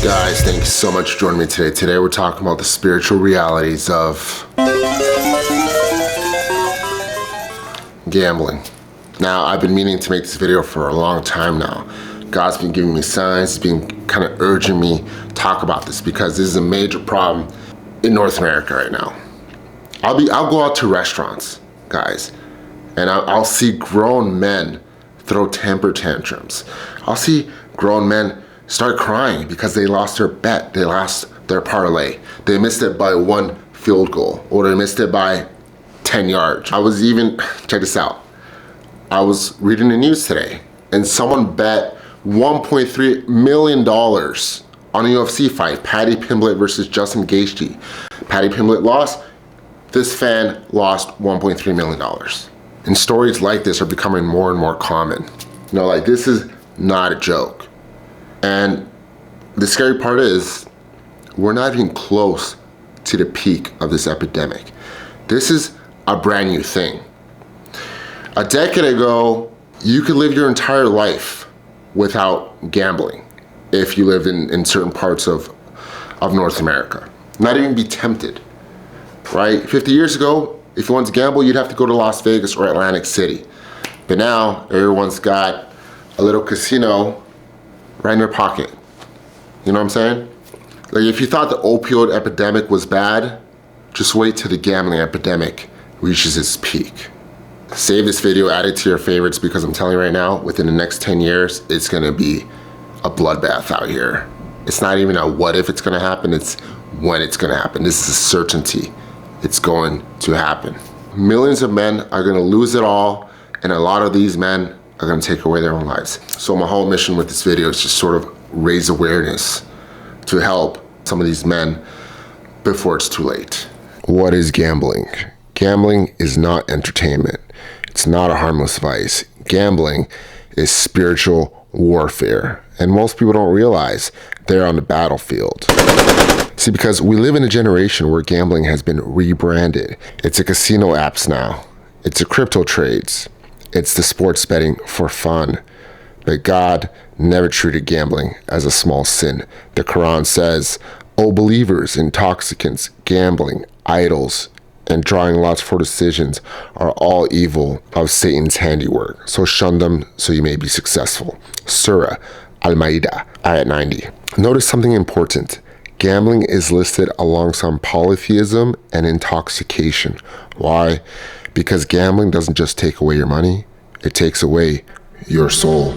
Guys, thank you so much for joining me today. Today we're talking about the spiritual realities of gambling. Now, I've been meaning to make this video for a long time now. God's been giving me signs, he's been kind of urging me to talk about this because this is a major problem in North America right now. I'll go out to restaurants, guys, and I'll see grown men throw temper tantrums. I'll see grown men start crying because they lost their bet, they lost their parlay. They missed it by 1 field goal, or they missed it by 10 yards. Check this out. I was reading the news today, and someone bet $1.3 million on a UFC fight, Paddy Pimblett versus Justin Gaethje. Paddy Pimblett lost, this fan lost $1.3 million. And stories like this are becoming more and more common. You know, like, this is not a joke. And the scary part is, we're not even close to the peak of this epidemic. This is a brand new thing. A decade ago, you could live your entire life without gambling if you lived in certain parts of North America. Not even be tempted, right? 50 years ago, if you wanted to gamble, you'd have to go to Las Vegas or Atlantic City. But now, everyone's got a little casino right in their pocket. You know what I'm saying? Like, if you thought the opioid epidemic was bad, just wait till the gambling epidemic reaches its peak. Save this video, add it to your favorites, because I'm telling you right now, within the next 10 years, it's gonna be a bloodbath out here. It's not even a what if it's gonna happen, it's when it's gonna happen. This is a certainty. It's going to happen. Millions of men are gonna lose it all, and a lot of these men are gonna take away their own lives. So my whole mission with this video is just sort of raise awareness to help some of these men before it's too late. What is gambling? Gambling is not entertainment. It's not a harmless vice. Gambling is spiritual warfare, and most people don't realize they're on the battlefield. See, because we live in a generation where gambling has been rebranded. It's a casino apps now. It's a crypto trades. It's the sports betting for fun. But God never treated gambling as a small sin. The Quran says, "O believers, intoxicants, gambling, idols, and drawing lots for decisions are all evil of Satan's handiwork. So shun them so you may be successful." Surah Al-Ma'idah, ayat 90. Notice something important. Gambling is listed alongside polytheism and intoxication. Why? Because gambling doesn't just take away your money, it takes away your soul.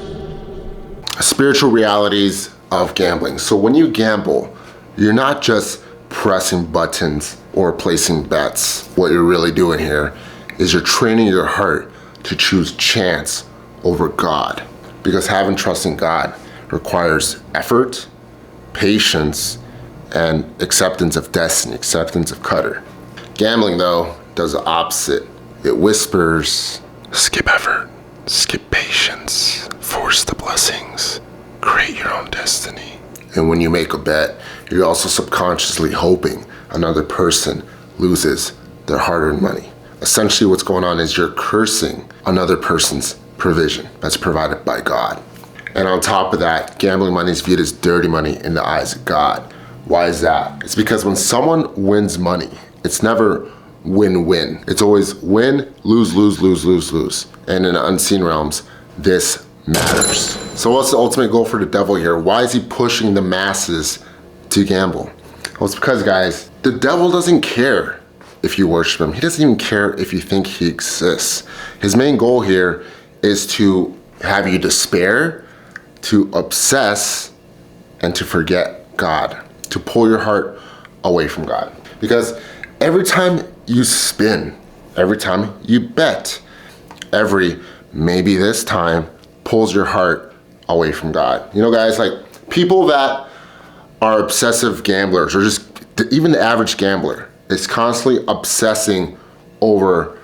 Spiritual realities of gambling. So when you gamble, you're not just pressing buttons or placing bets. What you're really doing here is you're training your heart to choose chance over God. Because having trust in God requires effort, patience, and acceptance of destiny, acceptance of Qadr. Gambling, though, does the opposite. It whispers, skip effort, skip patience, force the blessings, create your own destiny. And when you make a bet, you're also subconsciously hoping another person loses their hard-earned money. Essentially, what's going on is you're cursing another person's provision that's provided by God. And on top of that, gambling money is viewed as dirty money in the eyes of God. Why is that? It's because when someone wins money, it's never win-win. It's always win, lose, lose, lose, lose, lose. And in the unseen realms, this matters. So what's the ultimate goal for the devil here? Why is he pushing the masses to gamble? Well, it's because, guys, the devil doesn't care if you worship him. He doesn't even care if you think he exists. His main goal here is to have you despair, to obsess, and to forget God, to pull your heart away from God. Because every time you spin, every time you bet, every maybe this time pulls your heart away from God. You know, guys, like, people that are obsessive gamblers, or just even the average gambler, is constantly obsessing over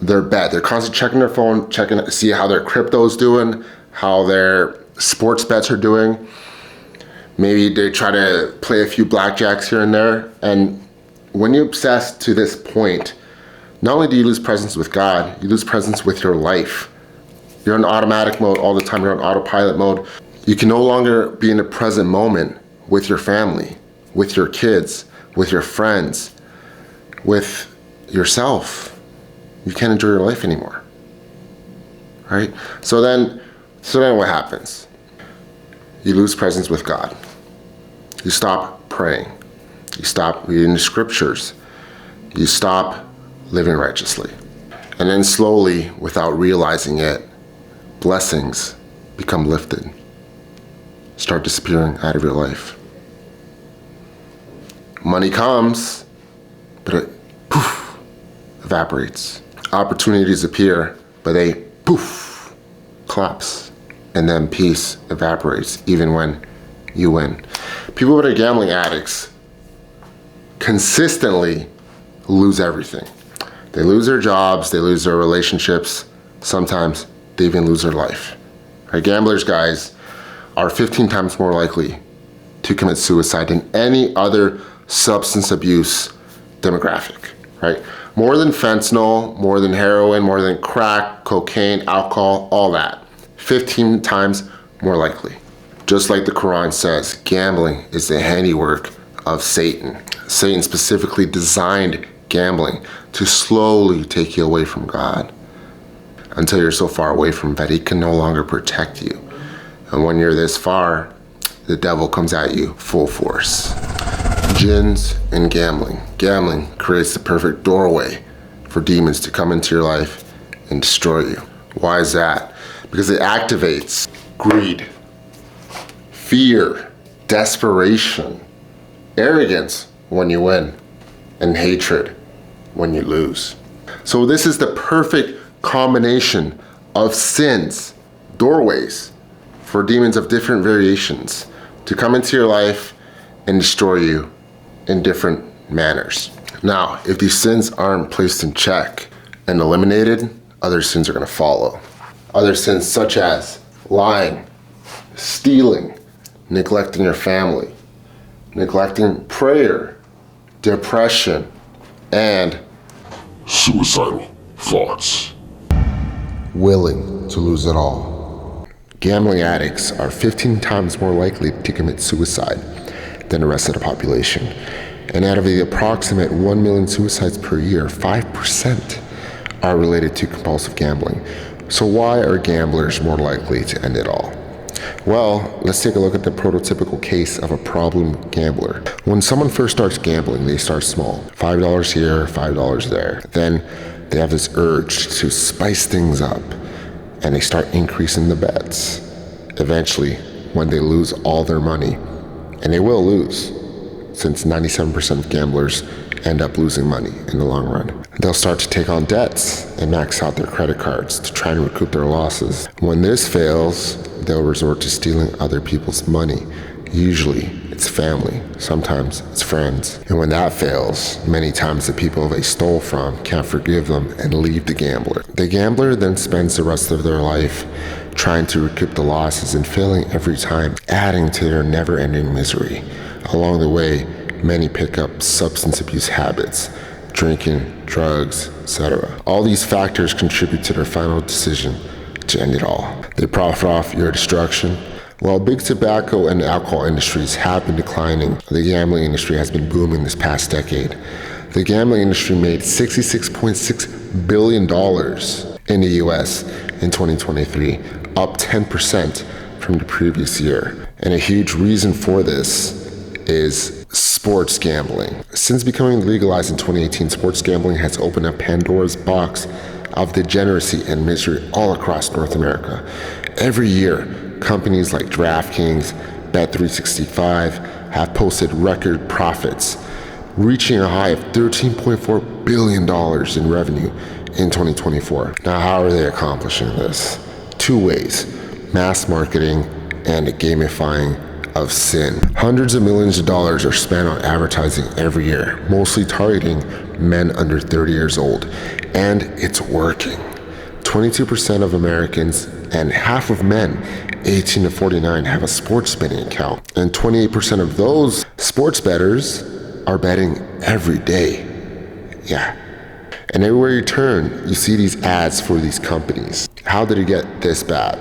their bet. They're constantly checking their phone, checking to see how their crypto's doing, how their sports bets are doing. Maybe they try to play a few blackjacks here and there. And when you obsess to this point, not only do you lose presence with God, you lose presence with your life. You're in automatic mode all the time. You're on autopilot mode. You can no longer be in the present moment with your family, with your kids, with your friends, with yourself. You can't enjoy your life anymore, right? So then what happens? You lose presence with God. You stop praying. You stop reading the scriptures. You stop living righteously. And then slowly, without realizing it, blessings become lifted, start disappearing out of your life. Money comes, but it poof, evaporates. Opportunities appear, but they poof, collapse. And then peace evaporates even when you win. People that are gambling addicts consistently lose everything. They lose their jobs, they lose their relationships, sometimes they even lose their life. Right? Gamblers, guys, are 15 times more likely to commit suicide than any other substance abuse demographic, right? More than fentanyl, more than heroin, more than crack, cocaine, alcohol, all that. 15 times more likely. Just like the Quran says, gambling is the handiwork of Satan. Satan specifically designed gambling to slowly take you away from God until you're so far away from him that he can no longer protect you. And when you're this far, the devil comes at you full force. Jinns and gambling. Gambling creates the perfect doorway for demons to come into your life and destroy you. Why is that? Because it activates greed, fear, desperation, arrogance when you win, and hatred when you lose. So this is the perfect combination of sins, doorways, for demons of different variations to come into your life and destroy you in different manners. Now, if these sins aren't placed in check and eliminated, other sins are gonna follow. Other sins such as lying, stealing, neglecting your family, neglecting prayer, depression, and suicidal thoughts. Willing to lose it all. Gambling addicts are 15 times more likely to commit suicide than the rest of the population. And out of the approximate 1 million suicides per year, 5% are related to compulsive gambling. So why are gamblers more likely to end it all? Well, let's take a look at the prototypical case of a problem gambler. When someone first starts gambling, they start small. $5 here, $5 there. Then they have this urge to spice things up and they start increasing the bets. Eventually, when they lose all their money, and they will lose, since 97% of gamblers end up losing money in the long run. They'll start to take on debts and max out their credit cards to try and recoup their losses. When this fails, they'll resort to stealing other people's money. Usually, it's family. Sometimes it's friends. And when that fails, many times the people they stole from can't forgive them and leave the gambler. The gambler then spends the rest of their life trying to recoup the losses and failing every time, adding to their never-ending misery. Along the way, many pick up substance abuse habits, drinking, drugs, etc. All these factors contribute to their final decision to end it all. They profit off your destruction. While big tobacco and alcohol industries have been declining, the gambling industry has been booming this past decade. The gambling industry made $66.6 billion in the US in 2023, up 10% from the previous year. And a huge reason for this is sports gambling. Since becoming legalized in 2018, sports gambling has opened up Pandora's box of degeneracy and misery all across North America. Every year, companies like DraftKings, Bet365 have posted record profits, reaching a high of $13.4 billion in revenue in 2024. Now, how are they accomplishing this? Two ways: mass marketing and gamifying of sin. Hundreds of millions of dollars are spent on advertising every year, mostly targeting men under 30 years old, and it's working. 22% of Americans and half of men 18 to 49 have a sports betting account, and 28% of those sports bettors are betting every day. Yeah. And everywhere you turn, you see these ads for these companies. How did it get this bad?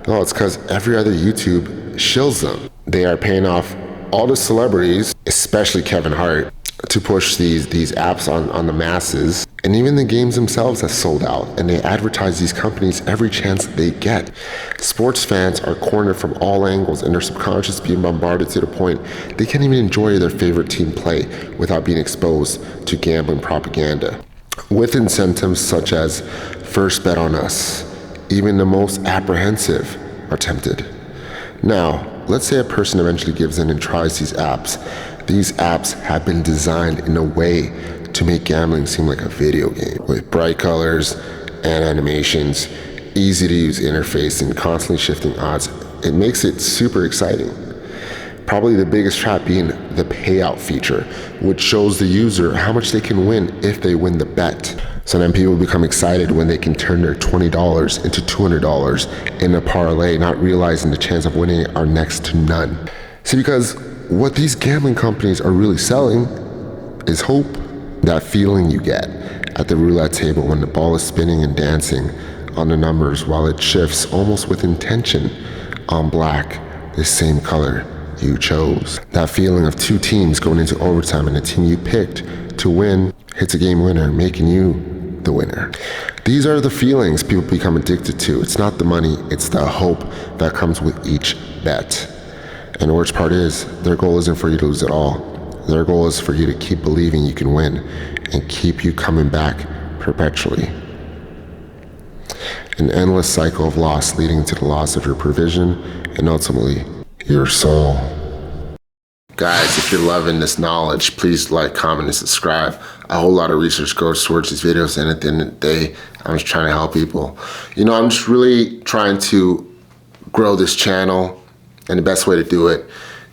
Well, it's because every other YouTube shills them. They are paying off all the celebrities, especially Kevin Hart, to push these apps on the masses. And even the games themselves have sold out, and they advertise these companies every chance they get. Sports fans are cornered from all angles, and their subconscious being bombarded to the point they can't even enjoy their favorite team play without being exposed to gambling propaganda. With incentives such as first bet on us, even the most apprehensive are tempted. Now, let's say a person eventually gives in and tries these apps. These apps have been designed in a way to make gambling seem like a video game, with bright colors and animations, easy to use interface, and constantly shifting odds. It makes it super exciting. Probably the biggest trap being the payout feature, which shows the user how much they can win if they win the bet. So then people become excited when they can turn their $20 into $200 in a parlay, not realizing the chance of winning are next to none. See, because what these gambling companies are really selling is hope. That feeling you get at the roulette table when the ball is spinning and dancing on the numbers while it shifts almost with intention on black, the same color you chose. That feeling of two teams going into overtime and the team you picked to win hits a game winner, making you the winner. These are the feelings people become addicted to. It's not the money, it's the hope that comes with each bet. And the worst part is, their goal isn't for you to lose at all. Their goal is for you to keep believing you can win and keep you coming back perpetually. An endless cycle of loss leading to the loss of your provision and ultimately your soul. Guys, if you're loving this knowledge, please like, comment, and subscribe. A whole lot of research goes towards these videos, and at the end of the day, I'm just trying to help people. You know, I'm just really trying to grow this channel, and the best way to do it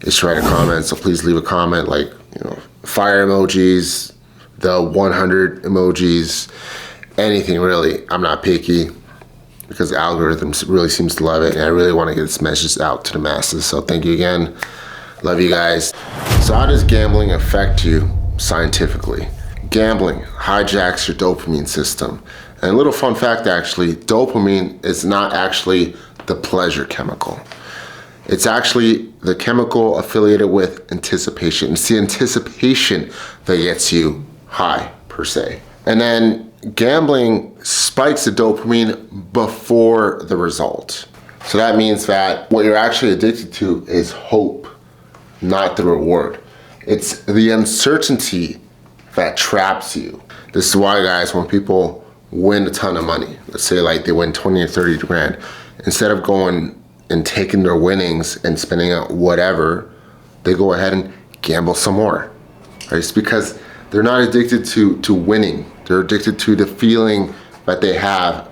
is to write a comment. So please leave a comment, like, you know, fire emojis, the 100 emojis, anything really. I'm not picky because the algorithm really seems to love it, and I really want to get this message out to the masses. So thank you again. Love you guys. So how does gambling affect you scientifically? Gambling hijacks your dopamine system. And a little fun fact actually, dopamine is not actually the pleasure chemical. It's actually the chemical affiliated with anticipation. It's the anticipation that gets you high, per se. And then gambling spikes the dopamine before the result. So that means that what you're actually addicted to is hope, not the reward. It's the uncertainty that traps you. This is why, guys, when people win a ton of money, let's say like they win 20 or 30 grand, instead of going and taking their winnings and spending out whatever, they go ahead and gamble some more. Right? It's because they're not addicted to winning. They're addicted to the feeling that they have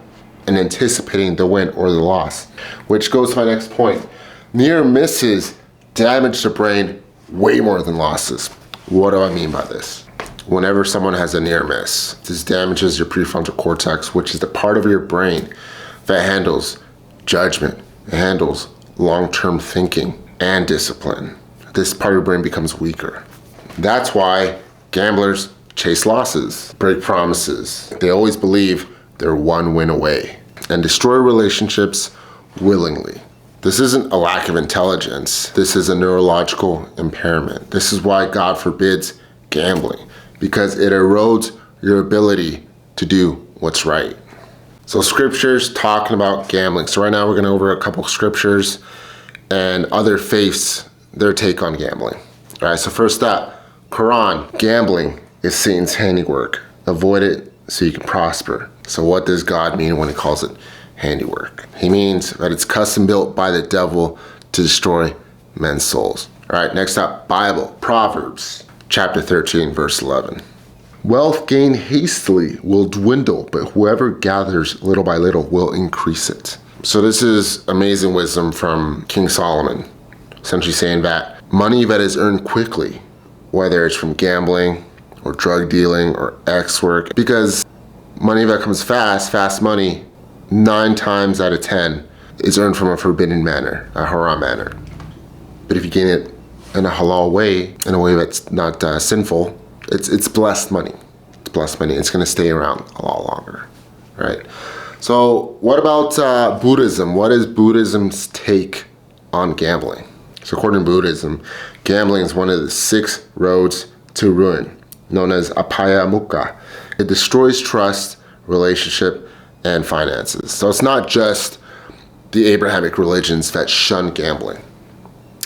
and anticipating the win or the loss. Which goes to my next point. Near misses damage the brain way more than losses. What do I mean by this? Whenever someone has a near miss, this damages your prefrontal cortex, which is the part of your brain that handles judgment, handles long-term thinking and discipline. This part of your brain becomes weaker. That's why gamblers chase losses, break promises. They always believe they're one win away and destroy relationships willingly. This isn't a lack of intelligence. This is a neurological impairment. This is why God forbids gambling, because it erodes your ability to do what's right. So scriptures talking about gambling. So right now we're going to go over a couple scriptures and other faiths, their take on gambling. All right, so first up, Quran, gambling is Satan's handiwork. Avoid it so you can prosper. So what does God mean when he calls it handiwork? He means that it's custom built by the devil to destroy men's souls. All right, next up, Bible, Proverbs, chapter 13, verse 11. Wealth gained hastily will dwindle, but whoever gathers little by little will increase it. So this is amazing wisdom from King Solomon, essentially saying that money that is earned quickly, whether it's from gambling or drug dealing or X work, because money that comes fast money, 9 times out of 10 is earned from a forbidden manner, a haram manner. But if you gain it in a halal way, in a way that's not sinful, it's blessed money. It's blessed money. It's going to stay around a lot longer, right? So what about Buddhism? What is Buddhism's take on gambling? So according to Buddhism, gambling is one of the 6 roads to ruin, known as apaya mukha. It destroys trust, relationship, and finances. So it's not just the Abrahamic religions that shun gambling.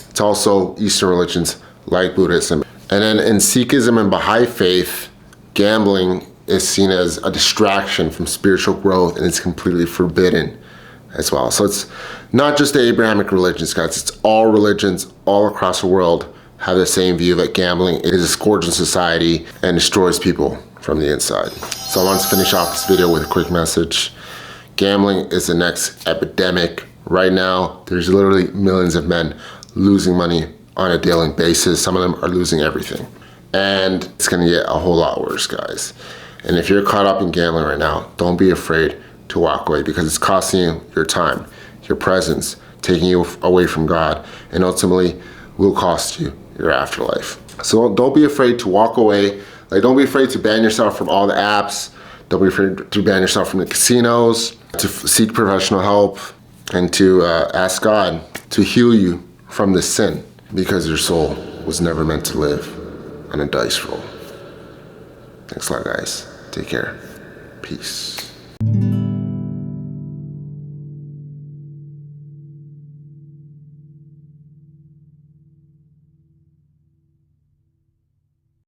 It's also Eastern religions like Buddhism. And then in Sikhism and Baha'i faith, gambling is seen as a distraction from spiritual growth, and it's completely forbidden as well. So it's not just the Abrahamic religions, guys. It's all religions all across the world have the same view that gambling is a scourge in society and destroys people from the inside. So I want to finish off this video with a quick message. Gambling is the next epidemic. Right now, there's literally millions of men losing money on a daily basis. Some of them are losing everything. And it's gonna get a whole lot worse, guys. And if you're caught up in gambling right now, don't be afraid to walk away, because it's costing you your time, your presence, taking you away from God, and ultimately will cost you your afterlife. So don't be afraid to walk away. Like, don't be afraid to ban yourself from all the apps. Don't be afraid to ban yourself from the casinos, to seek professional help, and to ask God to heal you from this sin, because your soul was never meant to live on a dice roll. Thanks a lot, guys. Take care. Peace.